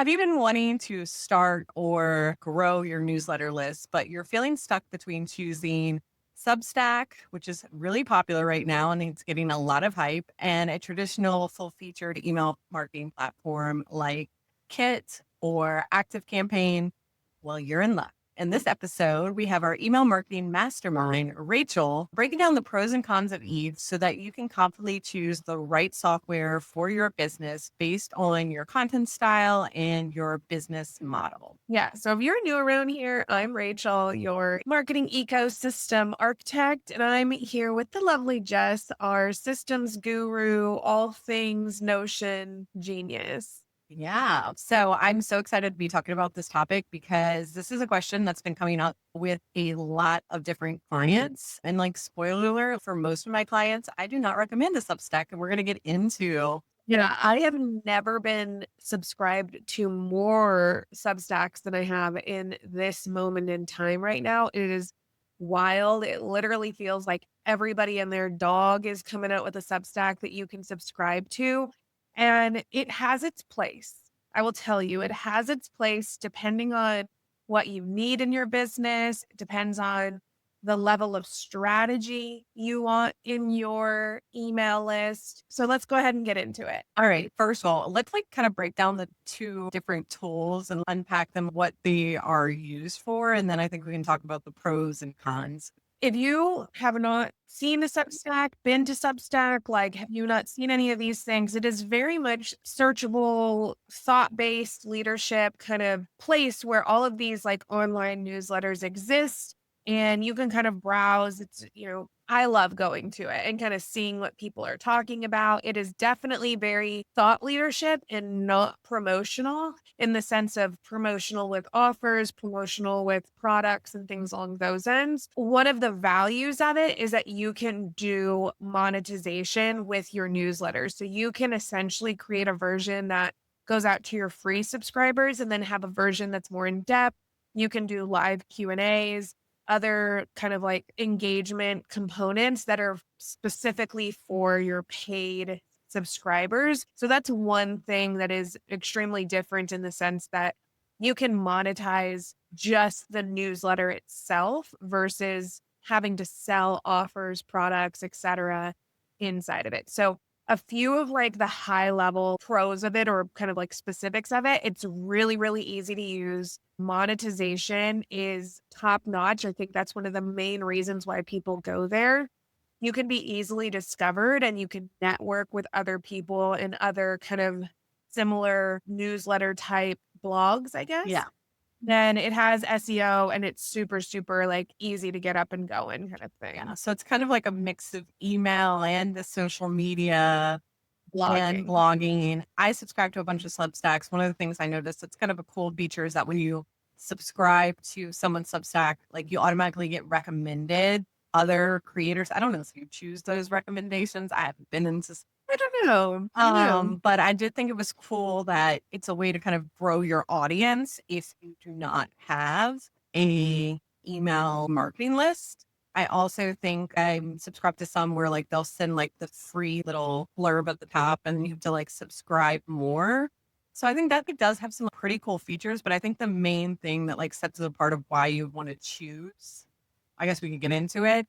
Have you been wanting to start or grow your newsletter list, but you're feeling stuck between choosing Substack, which is really popular right now and it's getting a lot of hype, and a traditional full featured email marketing platform like Kit or Active Campaign? Well, you're in luck. In this episode, we have our email marketing mastermind, Rachel, breaking down the pros and cons of each so that you can confidently choose the right software for your business based on your content style and your business model. Yeah. So if you're new around here, I'm Rachel, your marketing ecosystem architect, and I'm here with the lovely Jess, our systems guru, all things Notion genius. Yeah. So I'm so excited to be talking about this topic because this is a question that's been coming up with a lot of different clients. And like, spoiler alert, for most of my clients, I do not recommend a Substack. And we're going to get into. Yeah, I have never been subscribed to more Substacks than I have in this moment in time right now. It is wild. It literally feels like everybody and their dog is coming out with a Substack that you can subscribe to. And it has its place. I will tell you, it has its place depending on what you need in your business. It depends on the level of strategy you want in your email list. So let's go ahead and get into it. All right. First of all, let's like kind of break down the two different tools and unpack them, what they are used for. And then I think we can talk about the pros and cons. If you have not seen a Substack, been to Substack, like have you not seen any of these things, it is very much searchable, thought-based leadership kind of place where all of these like online newsletters exist and you can kind of browse. I love going to it and kind of seeing what people are talking about. It is definitely very thought leadership and not promotional in the sense of promotional with offers, promotional with products and things along those ends. One of the values of it is that you can do monetization with your newsletter. So you can essentially create a version that goes out to your free subscribers and then have a version that's more in depth. You can do live Q&As, other kind of like engagement components that are specifically for your paid subscribers. So that's one thing that is extremely different in the sense that you can monetize just the newsletter itself versus having to sell offers, products, etc. inside of it. So a few of like the high level pros of it or kind of like specifics of it, it's really, really easy to use. Monetization is top notch. I think that's one of the main reasons why people go there. You can be easily discovered and you can network with other people in other kind of similar newsletter type blogs, I guess. Yeah. Then it has SEO and it's super, super like easy to get up and going kind of Yeah. thing. So it's kind of like a mix of email and the social media and Blogging. blogging. I subscribe to a bunch of Substacks. One of the things I noticed that's kind of a cool feature is that when you subscribe to someone's Substack, like you automatically get recommended other creators. I don't know if you choose those recommendations. I haven't been into, I don't know. Yeah. but I did think it was cool that it's a way to kind of grow your audience if you do not have a email marketing list. I also think I'm subscribed to some where like they'll send like the free little blurb at the top and you have to like subscribe more. So I think that it does have some pretty cool features, but I think the main thing that like sets it apart of why you want to choose, I guess we could get into it,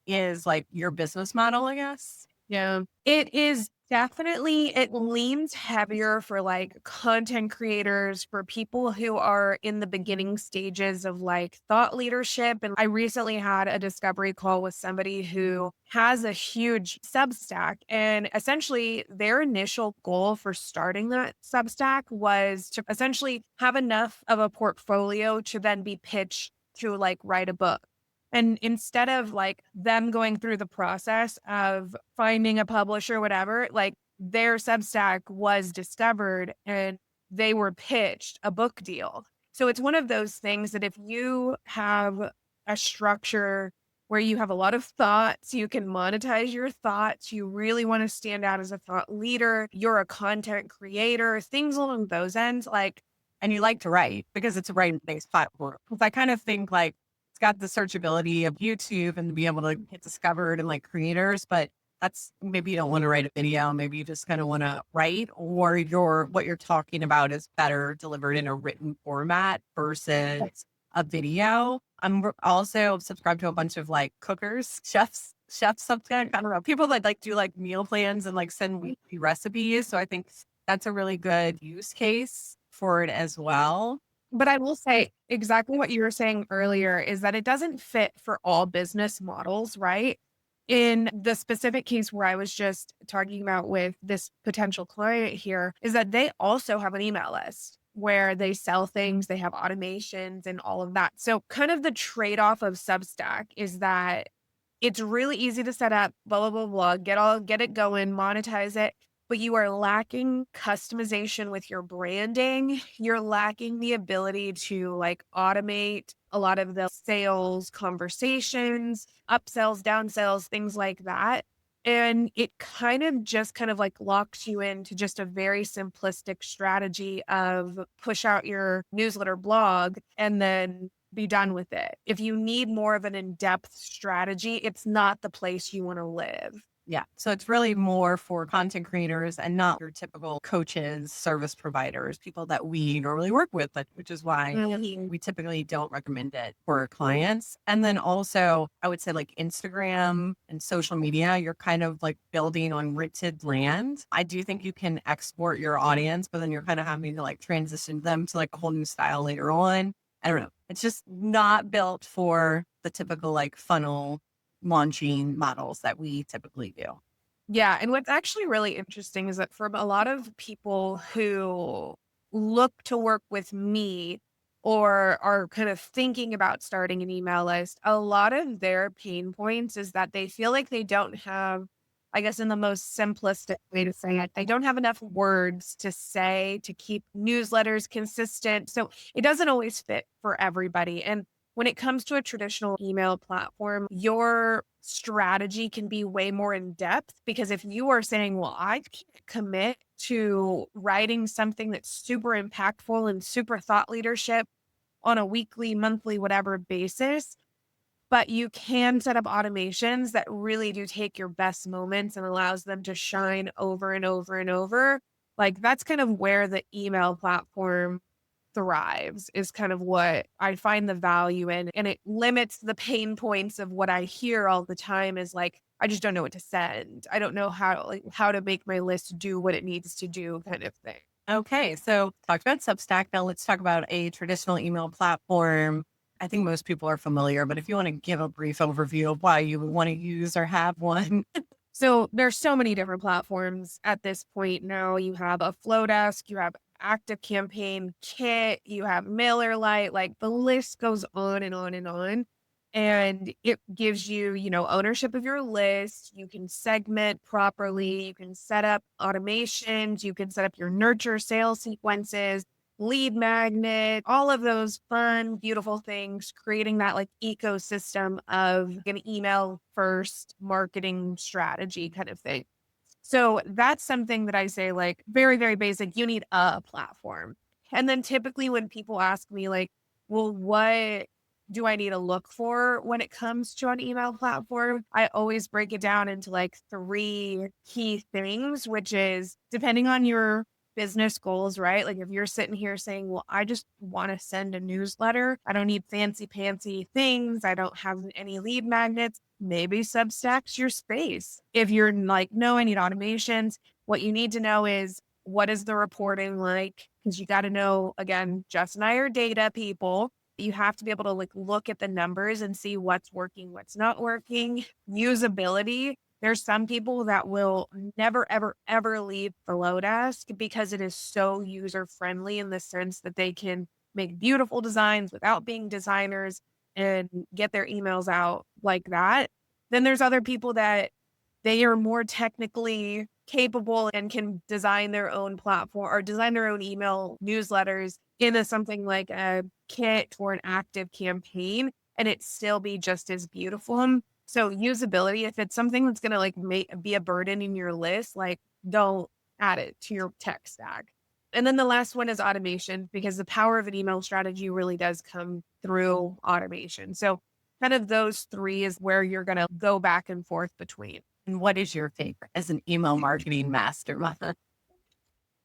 is like your business model, I guess. Yeah. It is definitely, it leans heavier for like content creators, for people who are in the beginning stages of like thought leadership. And I recently had a discovery call with somebody who has a huge Substack. And essentially, their initial goal for starting that Substack was to essentially have enough of a portfolio to then be pitched to like write a book. And instead of like them going through the process of finding a publisher, whatever, like their Substack was discovered and they were pitched a book deal. So it's one of those things that if you have a structure where you have a lot of thoughts, you can monetize your thoughts, you really want to stand out as a thought leader, you're a content creator, things along those ends, like, And you like to write because it's a writing based platform. 'Cause I kind of think like it's got the searchability of YouTube and to be able to get discovered and like creators, but that's maybe you don't want to write a video, maybe you just kind of want to write, or what you're talking about is better delivered in a written format versus a video. Also subscribed to a bunch of like cookers, chefs, something. I don't know, people that like do like meal plans and like send weekly recipes. So I think that's a really good use case for it as well. But I will say exactly what you were saying earlier is that it doesn't fit for all business models, right? In the specific case where I was just talking about with this potential client here, is that they also have an email list where they sell things, they have automations and all of that. So, kind of the trade off of Substack is that it's really easy to set up, blah, blah, blah, blah, get it going, monetize it, but you are lacking customization with your branding. You're lacking the ability to like automate a lot of the sales conversations, upsells, downsells, things like that. And it kind of like locks you into just a very simplistic strategy of push out your newsletter blog and then be done with it. If you need more of an in-depth strategy, it's not the place you want to live. Yeah. So it's really more for content creators and not your typical coaches, service providers, people that we normally work with, which is why Mhm. we typically don't recommend it for our clients. And then also, I would say like Instagram and social media, you're kind of like building on rented land. I do think you can export your audience, but then you're kind of having to like transition them to like a whole new style later on. I don't know. It's just not built for the typical like funnel launching models that we typically do. Yeah, and what's actually really interesting is that for a lot of people who look to work with me or are kind of thinking about starting an email list, a lot of their pain points is that they feel like they don't have, I guess, in the most simplistic way to say it, they don't have enough words to say to keep newsletters consistent. So it doesn't always fit for everybody. And when it comes to a traditional email platform, your strategy can be way more in depth because if you are saying, well, I can't commit to writing something that's super impactful and super thought leadership on a weekly, monthly, whatever basis, but you can set up automations that really do take your best moments and allows them to shine over and over and over. Like that's kind of where the email platform thrives is kind of what I find the value in. And it limits the pain points of what I hear all the time is like, I just don't know what to send. I don't know how to make my list do what it needs to do kind of thing. Okay, so talked about Substack. Now let's talk about a traditional email platform. I think most people are familiar, but if you want to give a brief overview of why you would want to use or have one. So there's so many different platforms at this point now. You have a Flowdesk, you have Active Campaign Kit, you have MailerLite, like the list goes on and on and on. And it gives you, ownership of your list. You can segment properly. You can set up automations. You can set up your nurture sales sequences, lead magnet, all of those fun, beautiful things, creating that like ecosystem of an email first marketing strategy kind of thing. So that's something that I say like very, very basic. You need a platform. And then typically when people ask me like, well, what do I need to look for when it comes to an email platform? I always break it down into like three key things, which is depending on your business goals, right? Like if you're sitting here saying, well, I just want to send a newsletter, I don't need fancy pantsy things, I don't have any lead magnets, maybe Substack's your space. If you're like, no, I need automations, what you need to know is what is the reporting like? Because you got to know, again, Jess and I are data people. You have to be able to like look at the numbers and see what's working, what's not working. Usability. There's some people that will never, ever, ever leave the Flowdesk because it is so user friendly in the sense that they can make beautiful designs without being designers and get their emails out like that. Then there's other people that they are more technically capable and can design their own platform or design their own email newsletters in something like a kit or an active campaign and it still be just as beautiful. So usability, if it's something that's going to like be a burden in your list, like don't add it to your tech stack. And then the last one is automation because the power of an email strategy really does come through automation. So kind of those three is where you're going to go back and forth between. And what is your favorite as an email marketing mastermind?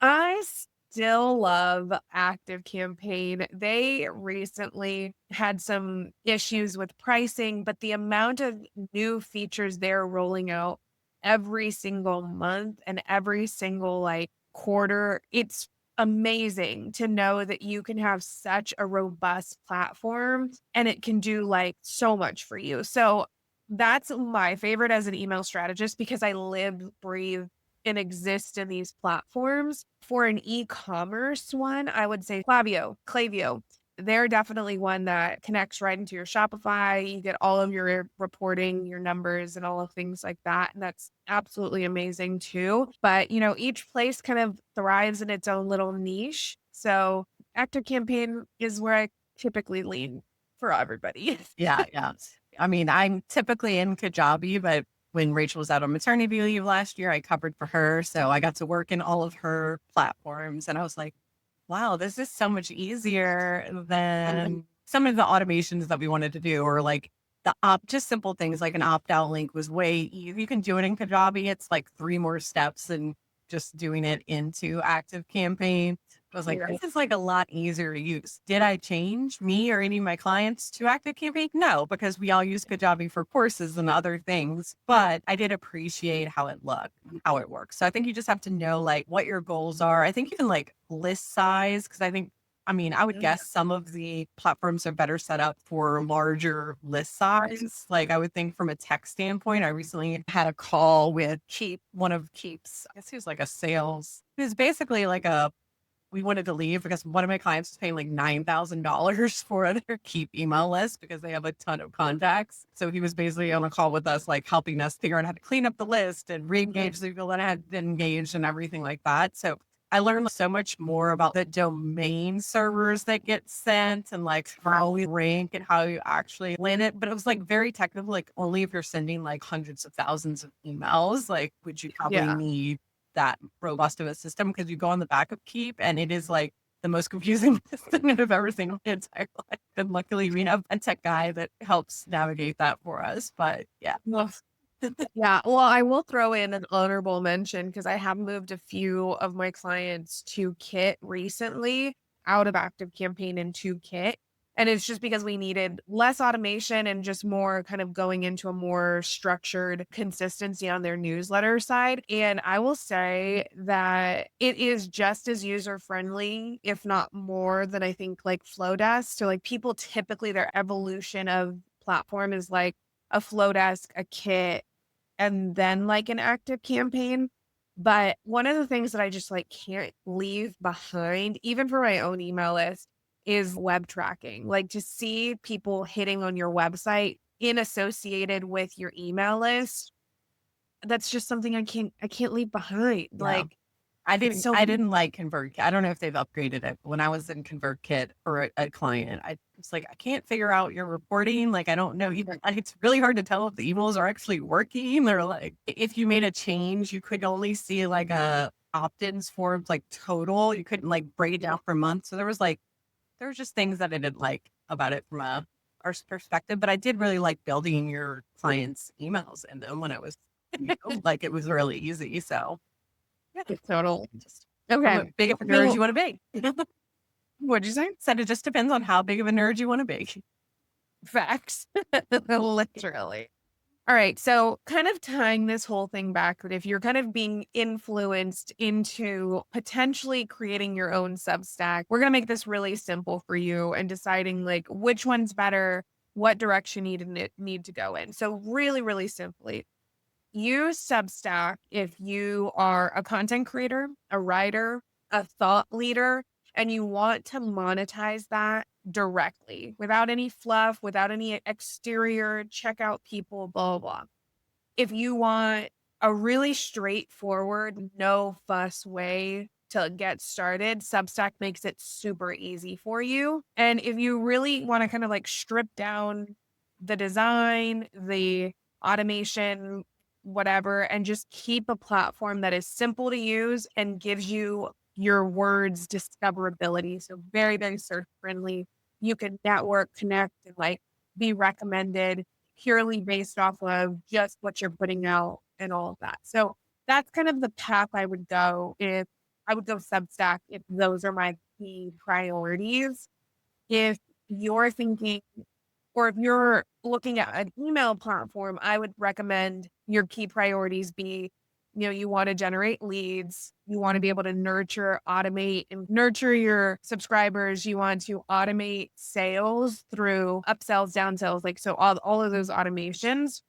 I still love Active Campaign. They recently had some issues with pricing, but the amount of new features they're rolling out every single month and every single like quarter, it's amazing to know that you can have such a robust platform and it can do like so much for you. So that's my favorite as an email strategist because I live, breathe, and exist in these platforms. For an e-commerce one, I would say Klaviyo. They're definitely one that connects right into your Shopify. You get all of your reporting, your numbers, and all of things like that. And that's absolutely amazing too. But, each place kind of thrives in its own little niche. So Active Campaign is where I typically lean for everybody. Yeah, yeah. I mean, I'm typically in Kajabi, but when Rachel was out on maternity leave last year, I covered for her. So I got to work in all of her platforms. And I was like, wow, this is so much easier than some of the automations that we wanted to do, or like just simple things like an opt out link was way easy. You can do it in Kajabi. It's like 3 more steps and just doing it into Active Campaign. I was like, this is like a lot easier to use. Did I change me or any of my clients to Active Campaign? No, because we all use Kajabi for courses and other things. But I did appreciate how it looked, how it works. So I think you just have to know like what your goals are. I think even like list size, because I mean, I would guess some of the platforms are better set up for larger list size. Like I would think from a tech standpoint, I recently had a call with one of Keep's, I guess he was like a sales, he was basically like we wanted to leave because one of my clients was paying like $9,000 for their Keep email list because they have a ton of contacts. So he was basically on a call with us, like helping us figure out how to clean up the list and re-engage the people that had been engaged and everything like that. So I learned so much more about the domain servers that get sent and like how we rank and how you actually land it. But it was like very technical, like only if you're sending like hundreds of thousands of emails, like would you probably Yeah. need that robust of a system, because you go on the back of Keep and it is like the most confusing thing I've ever seen in my entire life. And luckily we have a tech guy that helps navigate that for us. But yeah. Well, yeah. Well, I will throw in an honorable mention because I have moved a few of my clients to Kit recently, out of Active Campaign into Kit. And it's just because we needed less automation and just more kind of going into a more structured consistency on their newsletter side. And I will say that it is just as user friendly, if not more, than I think like Flowdesk. So like people typically their evolution of platform is like a Flowdesk, a Kit, and then like an Active Campaign. But one of the things that I just like can't leave behind, even for my own email list, is web tracking. Like to see people hitting on your website in associated with your email list, that's just something I can't leave behind. Yeah. Like it's so I didn't like ConvertKit. I don't know if they've upgraded it. When I was in ConvertKit for a client, I was like, I can't figure out your reporting. Like, I don't know either. Like, it's really hard to tell if the emails are actually working, or like if you made a change, you could only see like a opt-ins forms like total. You couldn't like break it down per month. So there was just things that I didn't like about it from our perspective. But I did really like building your clients' emails and then when like it was really easy. So yeah, total. just I'm Okay. a big of a nerd So you want to be. what'd you say? Said it just depends on how big of a nerd you want to be. Facts. Literally. All right. So, kind of tying this whole thing back, that if you're kind of being influenced into potentially creating your own Substack, we're going to make this really simple for you and deciding like which one's better, what direction you need to go in. So, really, really simply, use Substack if you are a content creator, a writer, a thought leader, and you want to monetize that directly without any fluff, without any exterior checkout people, blah, blah, blah. If you want a really straightforward, no fuss way to get started, Substack makes it super easy for you. And if you really want to kind of like strip down the design, the automation, whatever, and just keep a platform that is simple to use and gives you your words discoverability. So very, very search friendly. You can network, connect, and like be recommended purely based off of just what you're putting out. and all of that. So that's kind of the path I would go if I would go Substack if those are my key priorities. If you're thinking or if you're looking at an email platform, I would recommend your key priorities be, you want to generate leads, you want to be able to nurture, automate, and nurture your subscribers. You want to automate sales through upsells, downsells, like so all of those automations.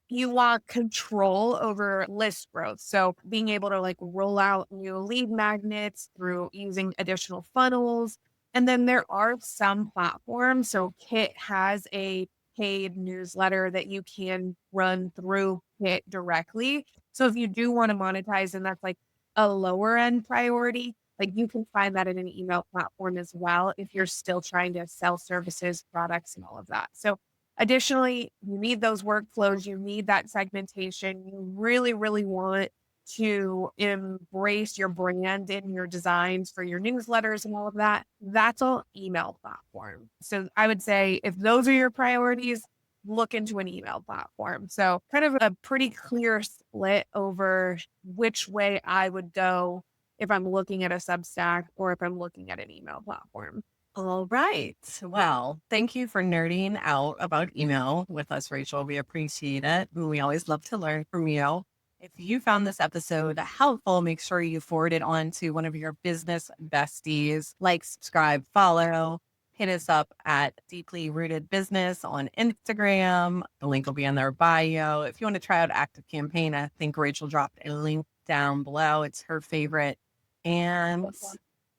You want control over list growth. So being able to like roll out new lead magnets through using additional funnels. And then there are some platforms. So Kit has a paid newsletter that you can run through Kit directly. So if you do want to monetize and that's like a lower end priority, like you can find that in an email platform as well if you're still trying to sell services, products, and all of that. So additionally, you need those workflows, you need that segmentation. You really, really want to embrace your brand and your designs for your newsletters and all of that. That's all email platform. So I would say if those are your priorities, look into an email platform. So kind of a pretty clear split over which way I would go if I'm looking at a Substack or if I'm looking at an email platform. All right. Well, thank you for nerding out about email with us, Rachel. We appreciate it. We always love to learn from you. If you found this episode helpful, make sure you forward it on to one of your business besties. Like, subscribe, follow. Hit us up at Deeply Rooted Business on Instagram. The link will be in their bio. If you want to try out Active Campaign, I think Rachel dropped a link down below. It's her favorite. And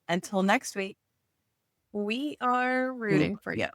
until next week. We are rooting for you.